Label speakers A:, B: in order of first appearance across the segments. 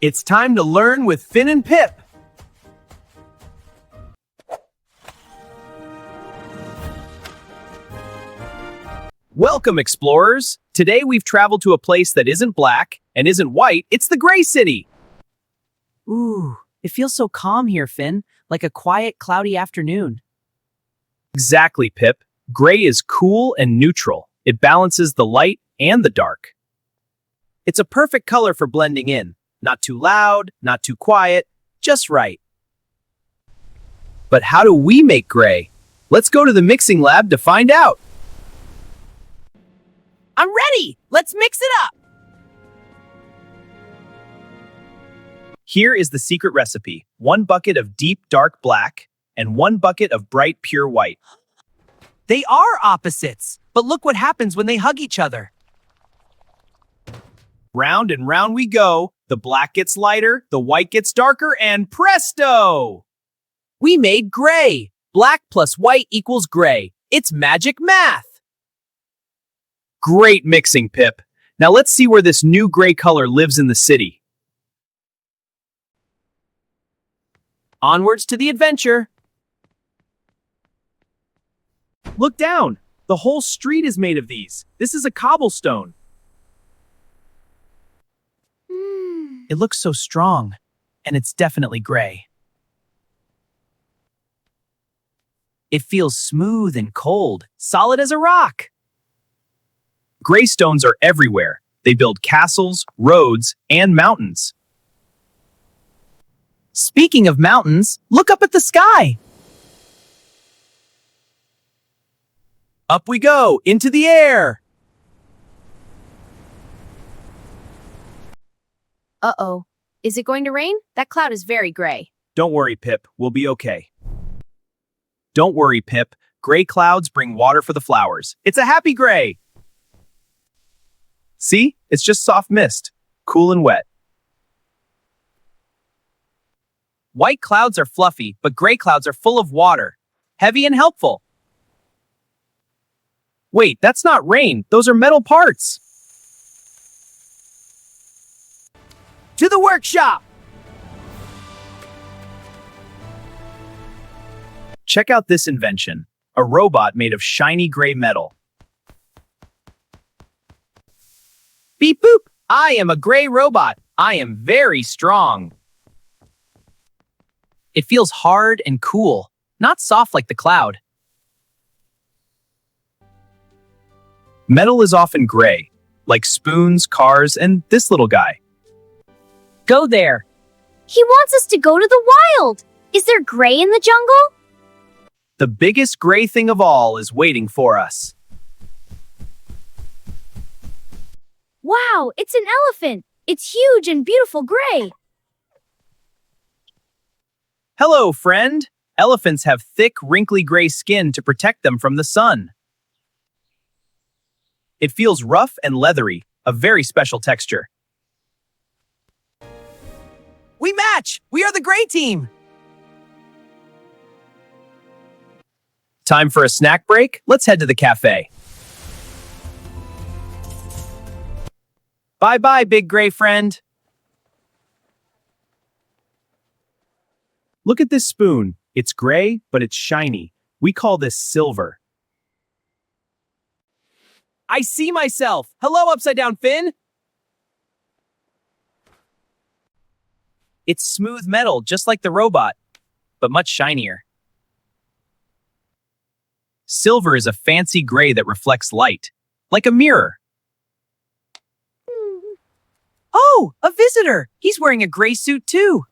A: It's time to learn with Finn and Pip. Welcome, explorers. Today we've traveled to a place that isn't black and isn't white. It's the Gray City.
B: Ooh, it feels so calm here, Finn, like a quiet, cloudy afternoon.
A: Exactly, Pip. Gray is cool and neutral. It balances the light and the dark. It's a perfect color for blending in. Not too loud, not too quiet, just right. But how do we make gray? Let's go to the mixing lab to find out.
B: I'm ready! Let's mix it up!
A: Here is the secret recipe. 1 bucket of deep dark black and 1 bucket of bright pure white.
B: They are opposites, but look what happens when they hug each other.
A: Round and round we go. The black gets lighter, the white gets darker, and presto!
B: We made gray. Black plus white equals gray. It's magic math.
A: Great mixing, Pip. Now let's see where this new gray color lives in the city.
B: Onwards to the adventure.
A: Look down. The whole street is made of these. This is a cobblestone.
B: It looks so strong, and it's definitely gray. It feels smooth and cold, solid as a rock.
A: Gray stones are everywhere. They build castles, roads, and mountains.
B: Speaking of mountains, look up at the sky.
A: Up we go, into the air.
C: Uh-oh. Is it going to rain? That cloud is very gray.
A: Don't worry, Pip. We'll be okay. Don't worry, Pip. Gray clouds bring water for the flowers. It's a happy gray. See? It's just soft mist. Cool and wet.
B: White clouds are fluffy, but gray clouds are full of water. Heavy and helpful.
A: Wait, that's not rain. Those are metal parts.
B: To the workshop!
A: Check out this invention. A robot made of shiny gray metal.
B: Beep boop! I am a gray robot. I am very strong. It feels hard and cool, not soft like the cloud.
A: Metal is often gray, like spoons, cars, and this little guy.
B: Go there.
C: He wants us to go to the wild. Is there gray in the jungle?
A: The biggest gray thing of all is waiting for us.
C: Wow, it's an elephant. It's huge and beautiful gray.
A: Hello, friend. Elephants have thick, wrinkly gray skin to protect them from the sun. It feels rough and leathery, a very special texture.
B: We match! We are the gray team!
A: Time for a snack break? Let's head to the cafe. Bye-bye, big gray friend. Look at this spoon. It's gray, but it's shiny. We call this silver.
B: I see myself! Hello, Upside Down Finn!
A: It's smooth metal, just like the robot, but much shinier. Silver is a fancy gray that reflects light, like a mirror.
B: Oh, a visitor! He's wearing a gray suit too.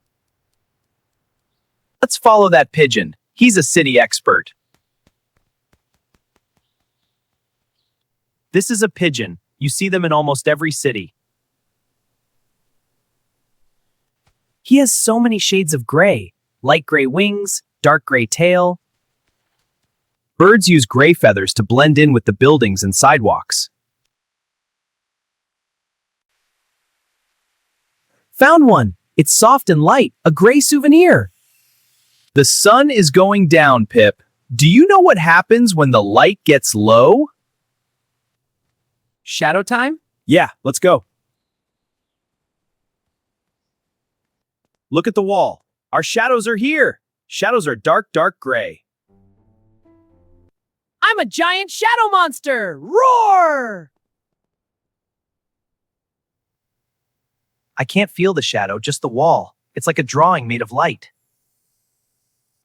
A: Let's follow that pigeon. He's a city expert. This is a pigeon. You see them in almost every city.
B: He has so many shades of gray. Light gray wings, dark gray tail.
A: Birds use gray feathers to blend in with the buildings and sidewalks.
B: Found one. It's soft and light, a gray souvenir.
A: The sun is going down, Pip. Do you know what happens when the light gets low?
B: Shadow time?
A: Yeah, let's go. Look at the wall. Our shadows are here. Shadows are dark, dark gray.
B: I'm a giant shadow monster! Roar!
A: I can't feel the shadow, just the wall. It's like a drawing made of light.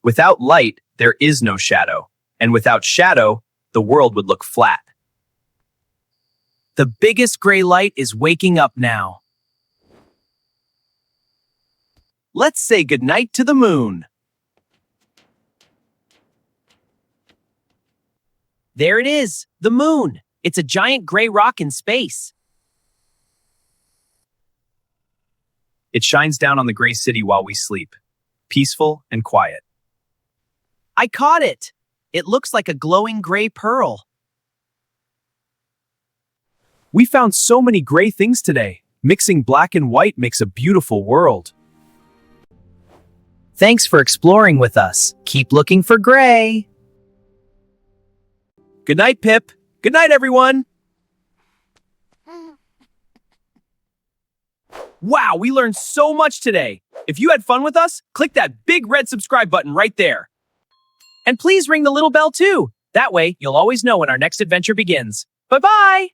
A: Without light, there is no shadow. And without shadow, the world would look flat.
B: The biggest gray light is waking up now.
A: Let's say goodnight to the moon.
B: There it is, the moon. It's a giant gray rock in space.
A: It shines down on the gray city while we sleep. Peaceful and quiet.
B: I caught it. It looks like a glowing gray pearl.
A: We found so many gray things today. Mixing black and white makes a beautiful world.
B: Thanks for exploring with us. Keep looking for gray.
A: Good night, Pip. Good night, everyone. Wow, we learned so much today. If you had fun with us, click that big red subscribe button right there.
B: And please ring the little bell too. That way, you'll always know when our next adventure begins. Bye-bye!